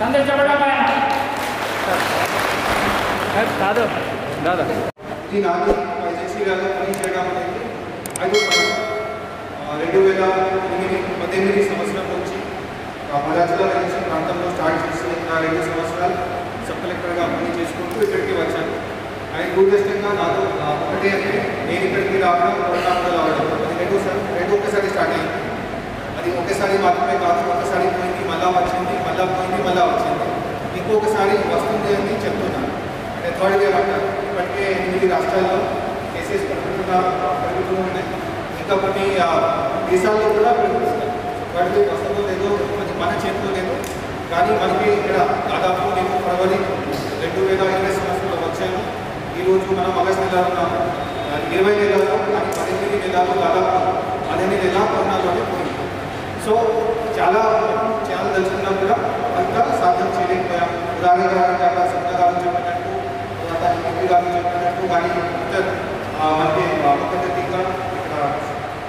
संदेश चपड़ा पाया दादा दादा ఇది నాకు ఏజెన్సీలలో పని చేయడం అనేది 2018 సంవత్సరం నుంచి మరాఠీల రిజర్వేషన్ ప్రాంతంలో స్టార్ట్ చేసి 2 సంవత్సరాలు సబ్ కలెక్టర్గా పని చేసుకుంటూ ఇక్కడికి వచ్చాను. ఆయన దూరదర్శనంగా నాతో ఒకటే అంటే నేను ఇక్కడికి రావడం ప్రోగ్రామ్లో రావడం అది ఒక్కసారి స్టార్ట్ అయింది. అది ఒక్కసారి మాత్రమే కాదు, ఒకసారి పోయింది మళ్ళా వచ్చింది, మళ్ళా పోయింది మళ్ళా వచ్చింది, ఇంకొకసారి వస్తుంది అని చెప్తున్నాను. అంటే థర్డ్ వేవ్ అంటారు. ఇప్పటికే 8 రాష్ట్రాల్లో కేసెస్ పెరుగుతూ ఉన్నాయి. ఇంకా కొన్ని దేశాల్లో కూడా పెరుగుతుంది. థర్డ్ వేవ్ వస్తుందో లేదో మన చేతిలో లేదు. కానీ మనకి ఇక్కడ దాదాపు నేను ఫిబ్రవరి 2020 సంవత్సరంలో వచ్చాను. ఈరోజు మనం ఆగస్టు నెల ఉన్నాము. 20 నెలలో కానీ 18 నెలలో దాదాపు 15 నెల కరోనాలోనే పోయింది. సో చాలా తెలుసుకున్నా కూడా అంత సాధ్యం చేయలేకపోయాము. ఉదాహరణగా సత్య గారు చెప్పినట్టు, తర్వాత ఎంపీ గారు చెప్పినట్టు, కానీ ఇతర మనకి ముఖ్యమంత్రిగా ఇక్కడ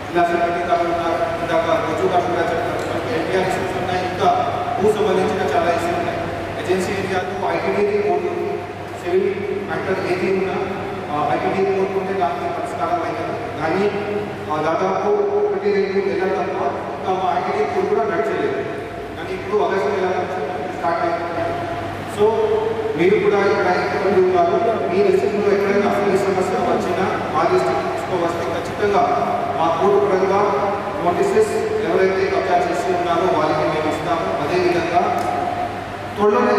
జిల్లా సెక్రటరీ గారు ఉన్నారు, ఇందాక రోజు గారు కూడా చెప్పారు. మనకి ఎన్టీఆర్ ఇష్యూస్ ఉన్నాయి, ఇంకా భూ సంబంధించిన చాలా ఇష్యూస్ ఉన్నాయి. ఏజెన్సీ ఏరియాలో ఐటీడీ కోర్టు సివిల్ మ్యాటర్ ఏది ఉన్నా ఐటీడీ కోర్టు ఉంటే దానికి పరిష్కారం అవుతుంది. కానీ దాదాపు 1-2 నెలల తప్ప ఇంకా మా ఐటీడీ కోర్టు కూడా నడిచలేదు. కానీ ఇప్పుడు ఆగస్టు నెల నుంచి స్టార్ట్ అవుతుంది. సో మీరు కూడా ఇక్కడ ఎంతమంది ఉన్నారు, మీ డిస్ట్రిక్ట్లో ఎక్కడైనా అసలు ఈ సమస్య వచ్చినా మా డిస్ట్రిక్ట్ తీసుకువస్తే ఖచ్చితంగా మా కోర్టు పరంగా నోటీసెస్ ఎవరైతే కబ్జా చేసి ఉన్నారో వాళ్ళకి మేము ఇస్తాము. అదేవిధంగా త్వరలోనే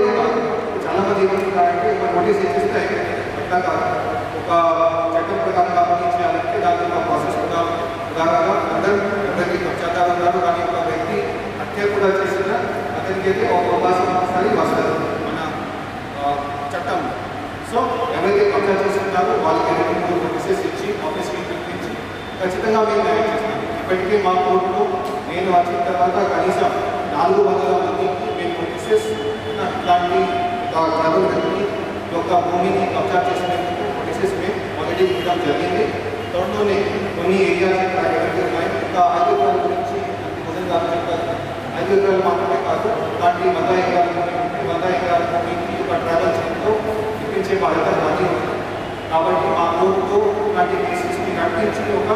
చాలామంది ఏమంటున్నారంటే ఒక నోటీస్ ఇచ్చేస్తే అట్లా కాదు, ఒక చట్టం ప్రకారంగా అప్పగించాలంటే దానికి ఒక ప్రాసెస్ కూడా. ఉదాహరణగా ఎవరైతే కబ్జాదారు ఉన్నారు కానీ ఒక వ్యక్తి హత్య కూడా చేసిన అతనికి అయితే ఒక అవకాశం ఒకసారి వస్తుంది మన చట్టం. సో ఎవరైతే కబ్జా చేస్తున్నారో వాళ్ళకి ఎవరికి నోటీసెస్ ఇచ్చి ఆఫీస్కి పిలిపించి ఖచ్చితంగా మేము న్యాయం చేస్తాం. ఇప్పటికే మా కోర్టులో నేను వచ్చిన తర్వాత కనీసం 400 మందికి మేము నోటీసెస్ ఇట్లాంటి ట్రైబల్ వ్యక్తి యొక్క భూమిని కబ్జా చేసినందుకు నోటీసెస్ మేము ఆల్రెడీ ఇవ్వడం జరిగింది. త్వరలోనే కొన్ని ఏరియాస్ ఎవరికి ఉన్నాయి. ఇంకా 5 ఎకరాల గురించి మొదలు గారు చెప్పారు. 5 ఎకరాలు మాత్రమే కాదు, ఇలాంటి 100 ఎకరాల భూమి ఉంటే 100 ఎకరాల భూమికి ఒక ట్రైబల్ చేతిలో ఇప్పించే బాధ్యత మాది ఉంది. కాబట్టి మా కోర్టులో ఇలాంటి కేసెస్ని నడిపించి ఒక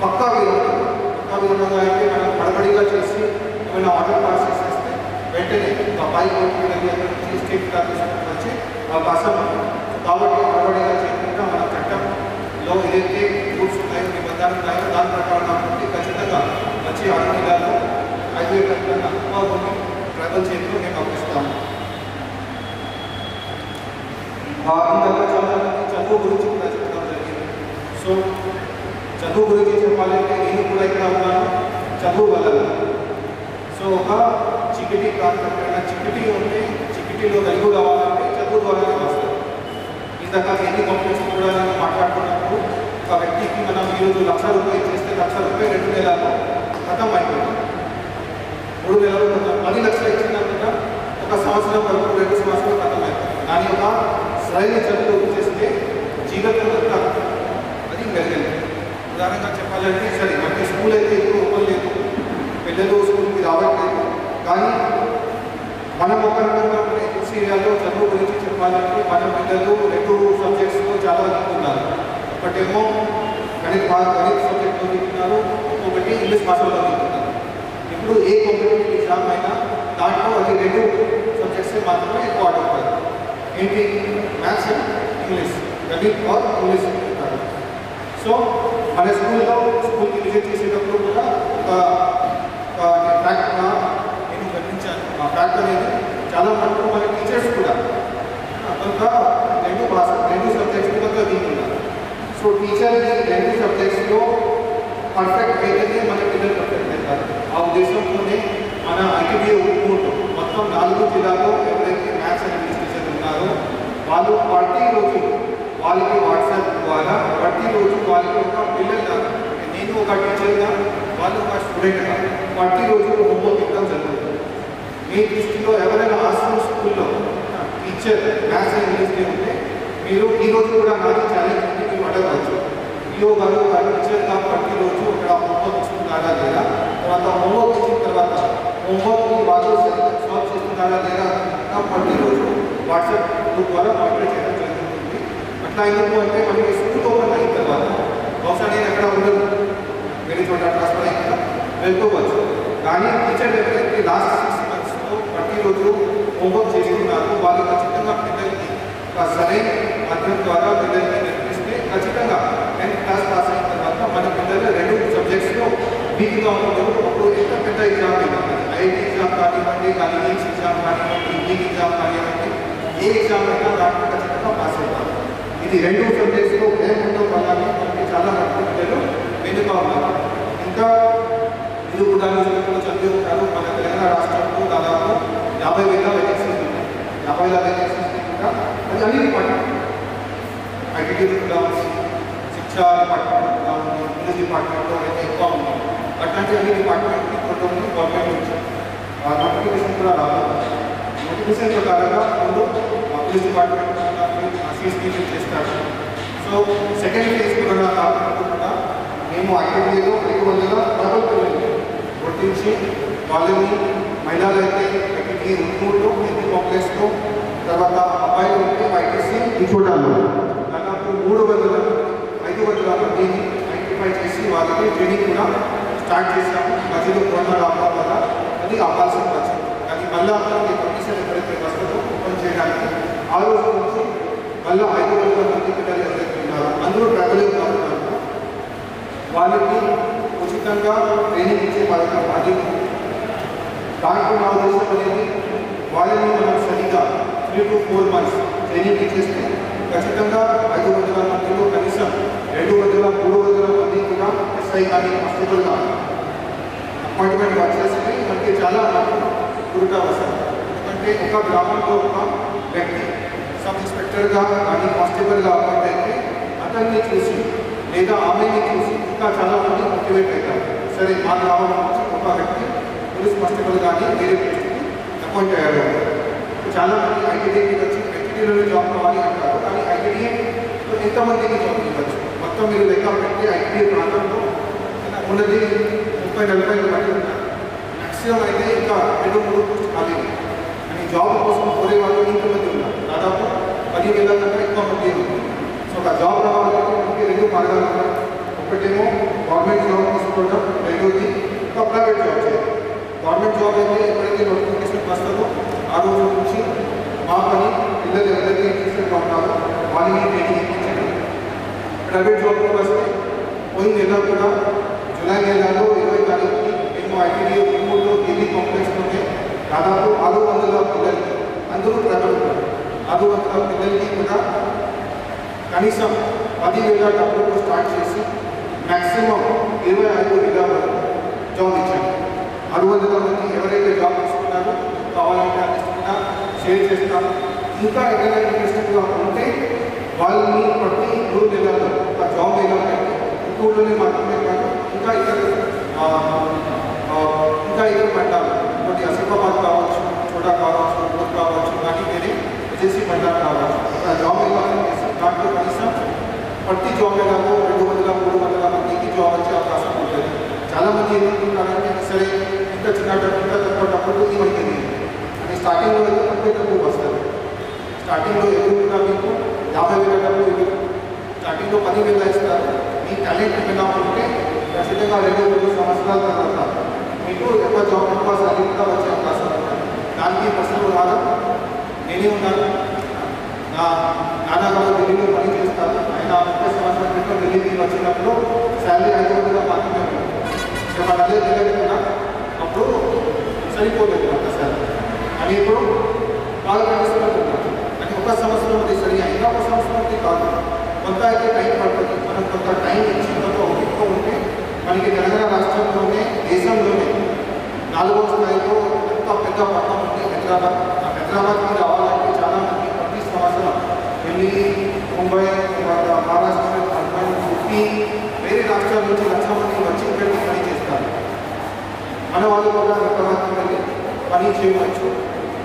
పక్కా విధంగా అయితే మనం పడబడిగా చేసి ఏమైనా ఆర్డర్ పాస్ చేసేస్తే వెంటనే పై కోర్టుకి వెళ్ళి అక్కడ నుంచి స్టేట్ కార్పొరేషన్ వచ్చి అవకాశం ఉంది. కాబట్టి పడబడిగా చేయకుండా మన చట్టంలో ఏదైతే రూల్స్ ఉన్నాయో, నిబంధనలు ఉన్నాయో దాని ప్రకారం నుండి ఖచ్చితంగా వచ్చి 6 నెలల్లో 5 ఎకరాల కన్నా ఎక్కువ భూమి ట్రైబల్ చేతిలో మేము అప్పిస్తాము. ఇందాక చాలా చదువు గురించి కూడా చెప్పడం జరిగింది. సో చదువు గురించి చెప్పాలంటే నేను కూడా ఇక్కడ ఉన్నాను చదువు వల్ల. సో ఒక చికిటీ ప్రాంతం చికిటీ ఉంటే చికిటీలో వెలుగు కావాలంటే చదువు ద్వారానే వస్తుంది. ఇందాక ఎన్ని కంపెనీస్ కూడా నేను మాట్లాడుతున్నప్పుడు ఒక వ్యక్తికి మనం ఈరోజు ₹1,00,000 చేస్తే ₹1,00,000 2 నెలల్లో ఖతం అయిపోయింది. 3 నెలలు 10 లక్షలు ఇచ్చినా కూడా ఒక సంవత్సరం వరకు 2 సంవత్సరాలు ఖతం అయిపోయింది. కానీ ఒక సరైన చదువు చేస్తే జీవితం అంతా అది మెరుగైంది. ఉదాహరణగా చెప్పాలంటే సరే మనకి స్కూల్ అయితే ఇప్పుడు ఓపెన్ లేదు, పిల్లలు స్కూల్కి రావట్లేదు. కానీ మనం ఒక రకంగా ఏజెన్సీ ఏరియాలో చదువు గురించి చెప్పాలంటే మన పిల్లలు 2 సబ్జెక్ట్స్లో చాలా చదువుతున్నారు. ఒకటేమో గణిత సబ్జెక్ట్లో చదువుతున్నారు, ఇంకొకటి ఇంగ్లీష్ భాషలో చదువుతున్నారు. ఇప్పుడు ఏ కాంపిటేటివ్ ఎగ్జామ్ అయినా దాంట్లో అది 2 సబ్జెక్ట్స్ మాత్రమే ఎక్కువ ఆడుతుంది. ఏంటి? మ్యాథ్స్ అండ్ ఇంగ్లీష్, గణిత్ ఆర్ ఇంగ్లీష్ ఉంటారు. సో మన స్కూల్కి విజిట్ చేసేటప్పుడు కూడా ఒక ఫ్యాక్ట్గా నేను గమనించాను. ఆ ఫ్యాక్ట్ అనేది చాలా మటుకు మన టీచర్స్ కూడా కొంత 2 సబ్జెక్ట్స్ కొంత వీకున్నారు. సో టీచర్ ఈ 2 సబ్జెక్ట్స్లో పర్ఫెక్ట్ అయితేనే మన పిల్లలు పర్ఫెక్ట్ అవుతారు. ఆ ఉద్దేశంతోనే మన ఐటీడీ ఒప్పుకుంటాం. మొత్తం 4 జిల్లాలో ఎవరైతే మ్యాథ్స్ అండ్ ఇంగ్లీష్ టీచర్ ఉన్నారో వాళ్ళు ప్రతిరోజు వాళ్ళకి వాట్సాప్ ద్వారా ప్రతిరోజు వాళ్ళకి ఒక పిల్లలు, నేను ఒక టీచర్గా వాళ్ళు ఒక స్టూడెంట్గా ప్రతిరోజు హోంవర్క్ ఇవ్వడం జరుగుతుంది. మీ దృష్టిలో ఎవరైనా ఆశ్రమ స్కూల్లో టీచర్ మ్యాథ్స్ అండ్ ఇంగ్లీష్కి ఉంటే మీరు ఈరోజు కూడా నాకు ఛాలెంజ్ ఉంది, మీరు అడగవచ్చు. ఈయో గారు టీచర్గా ప్రతిరోజు అక్కడ హోంవర్క్ ఇస్తున్నారా లేదా, తర్వాత హోంవర్క్ ఇచ్చిన తర్వాత హోంవర్క్ని వాళ్ళు సాల్వ్ చేస్తున్నారా లేదా వాట్సాప్ గ్రూప్ ద్వారా మానిటర్ చేయడం జరుగుతుంది. అట్లా ఎందుకు అంటే మనకి స్కూల్ ఓపెన్ అయిన తర్వాత బహుశా నేను ఎక్కడ ఉండదు, వేరే చోట ట్రాన్స్ఫర్ అయినా వెళ్ళిపోవచ్చు. కానీ టీచర్ ఎవరైతే లాస్ట్ 6 monthsలో ప్రతిరోజు హోంవర్క్ చేస్తున్నారు వాళ్ళు ఖచ్చితంగా పిల్లలకి ఒక సరైన మాధ్యమం ద్వారా పిల్లలకి నేర్పిస్తే ఖచ్చితంగా 10th క్లాస్ పాస్ అయిన తర్వాత మన పిల్లలు 2 సబ్జెక్ట్స్లో వీక్గా ఉండదు. అప్పుడు ఎంత పెద్ద ఎగ్జామ్ అయినా ఐఐటీ ఎగ్జామ్ కానివ్వండి, కానీ నీట్స్ ఎగ్జామ్ కానివ్వండి, నీట్ ఎగ్జామ్ కానివ్వండి, ఏ ఎగ్జామ్ అయినా దాంట్లో ఖచ్చితంగా పాస్ అవుతారు. ఇది 2 సబ్జెక్ట్స్లో భయం ఉండడం వల్ల మనకి చాలా మంది పిల్లలు వెనుక ఉన్నారు. ఇంకా ఇది కూడా న్యూస్పేపర్లో చదివి ఉంటారు, మన తెలంగాణ రాష్ట్రంలో దాదాపు 50,000 వేకెన్సీస్ ఉన్నాయి. 50,000 వేకెన్సీస్ కూడా అది అన్ని డిపార్ట్మెంట్, ఐటీ కూడా ఉంది, శిక్షా డిపార్ట్మెంట్ కూడా ఉంది, పోలీస్ డిపార్ట్మెంట్లో అయితే ఎక్కువ ఉంది. అట్లాంటి అన్ని డిపార్ట్మెంట్కి కొంతమంది గవర్నమెంట్ నుంచి నోటిఫికేషన్ కూడా రావాలి. నోటిఫికేషన్ ప్రకారంగా ముందు పోలీస్ డిపార్ట్మెంట్ సీట్స్ చేస్తారు. సో సెకండ్ ఫేజ్ కూడా కాకుండా మేము ఐటీలో 500 డబుల్ పిల్లలు గుర్తించి వాళ్ళని మహిళలు అయితే ఐటీటీ ఉట్మూరులో, ఎన్ని కాంప్లెక్స్లో, తర్వాత అబ్బాయిలు ఉంటే ఐటీసీ ఇంకోటాలు దాదాపు 500 మందిని ఐడెంటిఫై చేసి వాళ్ళకి ట్రైనింగ్ కూడా స్టార్ట్ చేశాము. మధ్యలో కరోనా రావడం వల్ల అది ఆపాల్సి వచ్చింది. కానీ మళ్ళీ మనకి పర్మిషన్ ఎప్పుడైతే వస్తుందో ఓపెన్ చేయడానికి ఆ రోజు నుంచి మళ్ళీ 500 మంది పిల్లలు ఎవరైతే ఉన్నారో అందరూ ట్రావెలింగ్ కావాలి వాళ్ళకి ఉచితంగా ట్రైనింగ్ ఇచ్చే బాధ్యత మాది. దాంట్లో నా ఉద్దేశం అనేది వాళ్ళని మనం సరిగ్గా 3 to 4 months ట్రైనింగ్ ఇచ్చేస్తే ఖచ్చితంగా 500 మందిలో కనీసం 200, 300 మంది కూడా ఎస్ఐ కానీ కానిస్టేబుల్ కానీ అపాయింట్మెంట్ వచ్చేసి మనకి చాలా గురుగా వస్తుంది. ఎందుకంటే ఒక గ్రామంలో ఒక వ్యక్తి సబ్ ఇన్స్పెక్టర్గా కానీ కానిస్టేబుల్గా అపాయింట్ అయితే అతన్ని చూసి లేదా ఆమెని చూసి ఇంకా చాలా మంది మోటివేట్ అవుతారు. సరే మా గ్రామం నుంచి ఒక వ్యక్తి పోలీస్ కానిస్టేబుల్ కానీ వేరే పోస్ట్కి అపాయింట్ అయ్యారు. చాలా మంది ఐటీడీకి వచ్చి ఐటీడీలో జాబ్ కావాలి అంటారు. కానీ ఐటీడీలో ఎంతమందికి జాబ్ ఇవ్వచ్చు? మొత్తం మీరు లెక్క పెట్టి ఐటీడీ ప్రాంతంలో ఉన్నది 30-40 మంది ఉన్నారు. మ్యాక్సిమం అయితే ఇంకా 2-3 పోస్ట్ ఖాళీ. కానీ జాబ్ కోసం కోరే వాళ్ళు ఇంతమంది ఉన్నారు. దాదాపు 10,000 కన్నా ఎక్కువ మంది ఉన్నారు. సో ఒక జాబ్ రావాలంటే మనకి 2 మార్గాలు ఉన్నాయి. ఒకటేమో గవర్నమెంట్ జాబ్ తీసుకోవడం, రెండోది ఒక ప్రైవేట్ జాబ్ చేయాలి. గవర్నమెంట్ జాబ్ అయితే ఎప్పుడైతే నోటిఫికేషన్ వస్తుందో ఆ రోజు నుంచి మా పని పిల్లలు ఎవరైతే ఇంట్రెస్టెడ్గా ఉన్నారో వాళ్ళని ట్రైనింగ్ ఇప్పించడం. ప్రైవేట్ జాబ్కి వస్తే పోయిన నెల కూడా జూలై నెలలో 20 తారీఖుకి మేము ఐటీడీ ఉట్మూరులో ఢిల్లీ కాంప్లెక్స్లోనే దాదాపు 600 పిల్లలు అందరూ ప్రైవేట్ ఉన్నారు. 600 పిల్లలకి కూడా కనీసం 10,000 డబ్బులతో స్టార్ట్ చేసి మ్యాక్సిమం 25,000 వరకు జాబ్ ఇచ్చాము. 600 మంది ఎవరైతే జాబ్ తీసుకున్నారో కావాలంటే అందిస్తున్నా షేర్ చేస్తాము. ఇంకా ఎవరైనా ఇంట్రెస్టెడ్గా ఉంటే వాళ్ళని ప్రతి 3 నెలల్లో ఒక జాబ్ వేయాలంటే ఉట్మూరులోనే మాత్రమే కాదు ఇంకా ఇతర మండలాలు ఒకటి ఆసిఫాబాద్ కావచ్చు, చోటా కావచ్చు, ఊరు కావచ్చు, కానీ వేరే ఏజెన్సీ మండలాలు కావచ్చు ఒక జాబ్ వేయాలని దాంట్లో కనీసం ప్రతి జాబ్ వేలాలో 200-300 మందికి జాబ్ వచ్చే అవకాశం ఉంటుంది. చాలామంది ఏమనుకుంటారంటే సరే ఇంకా చిన్న ఇంకా తక్కువ డబ్బులు ఏమైతుంది అని స్టార్టింగ్లో అయితే తక్కువ వస్తుంది. స్టార్టింగ్లో ఎదురుగా మీకు 50,000 డబ్బులు స్టార్టింగ్లో 10,000 ఇస్తారు. మీ టాలెంట్ ఏమైనా ఉంటే ఖచ్చితంగా 2-3 సంవత్సరాల తర్వాత మీకు ఎక్కువ జాబ్ ఎక్కువ సాలరీ కూడా వచ్చే అవకాశం ఉంటుంది. దానికి పర్సనల్ కాదు, నేనే ఉన్నాను. నా నాన్నగారు ఢిల్లీలో పని చేస్తారు. ఆయన 30 సంవత్సరాల క్రితం ఢిల్లీకి వచ్చినప్పుడు శాలరీ 500 మాత్రమే ఉంది. మన అదే జిల్లాకి కూడా అప్పుడు సరిపోలేదు అంత శాలరీ అని ఇప్పుడు బాగా పనిస్తున్నారు. అని 1 సంవత్సరం అది సరి అయినా 1 సంవత్సరం కాదు, కొంత అయితే టైం పడుతుంది. మనం కొంత టైం ఇచ్చినంత ఎక్కువ ఉంటే మనకి తెలంగాణ రాష్ట్రంలోనే దేశంలోనే 4వ స్థాయిలో ఎంత పెద్ద పట్టణం ఉంది హైదరాబాద్. ఆ హైదరాబాద్కి రావాలంటే చాలామంది ప్రతి సంవత్సరం ఢిల్లీ, ముంబై, మహారాష్ట్ర, కర్ణాటక, యూపీ వేరే రాష్ట్రాల నుంచి లక్షల మంది వచ్చి ఇక్కడికి పని చేస్తారు. మన వాళ్ళు కూడా హైదరాబాద్కి వెళ్ళి పని చేయవచ్చు.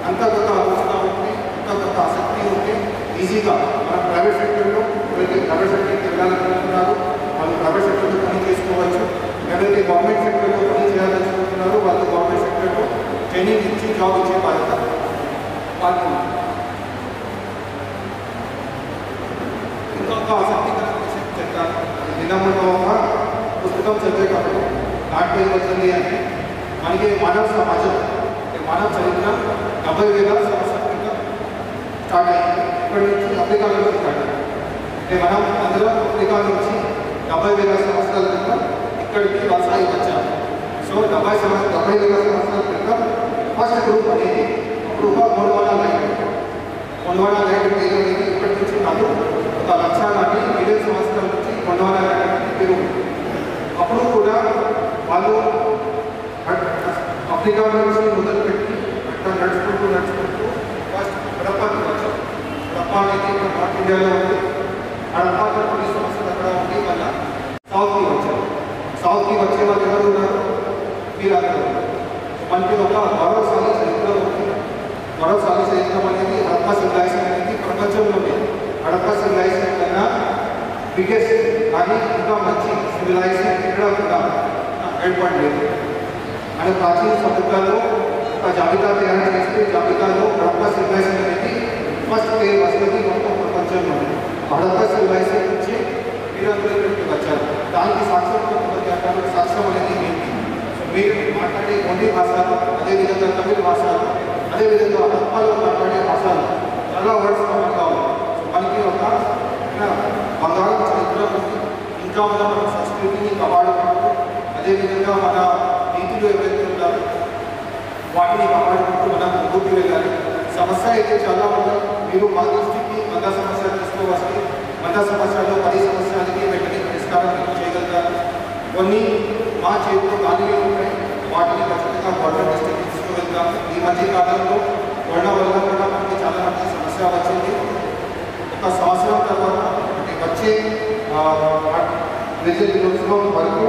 అంతర్గత ఆలోచన ఉంటే, అంతర్గత ఆసక్తి ఉంటే ఈజీగా మన ప్రైవేట్ సెక్టర్లో ఎవరైతే ప్రైవేట్ సెక్టర్కి వెళ్ళాలనుకుంటున్నారో వాళ్ళు ప్రైవేట్ సెక్టర్లో పని చేసుకోవచ్చు. ఎవరైతే గవర్నమెంట్ సెక్టర్లో పని చేయాలనుకుంటున్నారో వాళ్ళు గవర్నమెంట్ సెక్టర్లో ట్రైనింగ్ ఇచ్చి జాబ్ ఇచ్చే బాధ్యత వాళ్ళు. ఒక ఆసక్తికర విషయం చెప్తాను. నిన్నమ్మలో ఒక పుస్తకం చదివేటప్పుడు దాంట్లో ఏమవుతుంది అంటే మనకి మానవ సమాజం మానవ చరిత్ర 70,000 సంవత్సరాల క్రితం స్టార్ట్ అయింది. ఇక్కడి నుంచి ఆఫ్రికా నుంచి స్టార్ట్ అయింది. అంటే మనం అందులో ఆఫ్రికా నుంచి 70,000 సంవత్సరాల క్రితం ఇక్కడికి వలసాయి వచ్చాము. సో 70,000 సంవత్సరాల క్రితం ఫస్ట్ గ్రూప్ అనేది అప్పుడు ఒక గోండ్వానా లైన్ అనేది ఇక్కడి నుంచి కాదు ఒక 1,40,000 సంవత్సరాల నుంచి గోండ్వానా లైన్ అనేది పెరుగుతుంది. అప్పుడు కూడా వాళ్ళు ఆఫ్రికా నుంచి మొదలుపెట్టి అట్లా నడుచుకుంటూ ఫస్ట్ హడప్పాకి వచ్చారు. హడప్పా అనేది ఇక్కడ నార్త్ ఇండియాలో ఉంది. హడప్పాకి కొన్ని సంవత్సరాలు అక్కడ ఉండి మళ్ళీ సౌత్కి వచ్చారు. సౌత్కి వచ్చే వాళ్ళు ఎవరు ఉన్నారు? వీరందరూ మనకి ఒక గౌరవశాలి చరిత్ర ఉంది. గౌరవశాలి చరిత్రం అనేది హడప్పా సివిలైజేషన్ అనేది ప్రపంచంలోనే హడప్పా సివిలైజేషన్ కన్నా బిగ్గెస్ట్ కానీ ఇంకా మంచి సివిలైజేషన్ ఇక్కడ కూడా ఏర్పడలేదు. మన ప్రాచీన సముద్రాల్లో ఒక జాబితా తయారు చేస్తే జాబితాలో హడప్పా సివిలైజేషన్ అనేది ఫస్ట్ పేరు వస్తుంది మొత్తం ప్రపంచంలో. హడప్పా సివిలైజేషన్ నుంచి వీరందరూ ఇక్కడికి వచ్చారు. దానికి సాక్ష్యం అనేది ఏంటి? సో మీరు మాట్లాడే కొన్ని భాషలు, అదేవిధంగా తమిళ భాషలు, అదేవిధంగా హడప్పాలో మాట్లాడే భాషలు చాలా వర్డ్స్ కామన్గా ఉన్నాయి. సో మనకి ఒక బంగారు చరిత్ర ఉంది. ఇంకా మన సంస్కృతిని కాపాడుకుంటూ అదేవిధంగా మన నీతిలో ఎవరైతే ఉన్నారో వాటిని కాపాడుకుంటూ మనం ముందుకు వెళ్ళాలి. సమస్య అయితే చాలా ఉన్నాయి. మీరు మా దృష్టికి 100 సమస్యలు తీసుకోవస్తే 100 సమస్యల్లో 10 సమస్యలకి వెంటనే పరిష్కారం చేయగలుగుతారు. కొన్ని మా చేతిలో ఖాళీలు ఉంటాయి. వాటిని ఖచ్చితంగా గవర్నమెంట్ దృష్టికి తీసుకువెళ్తాం. ఈ మధ్య కాలంలో కరోనా వల్ల కూడా మనకి చాలా మంచి సమస్య వచ్చింది. ఒక సంవత్సరం తర్వాత అంటే వచ్చే రిజల్ట్ వరకు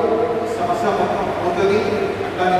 సమస్య మొత్తం పోతుంది. అట్లానే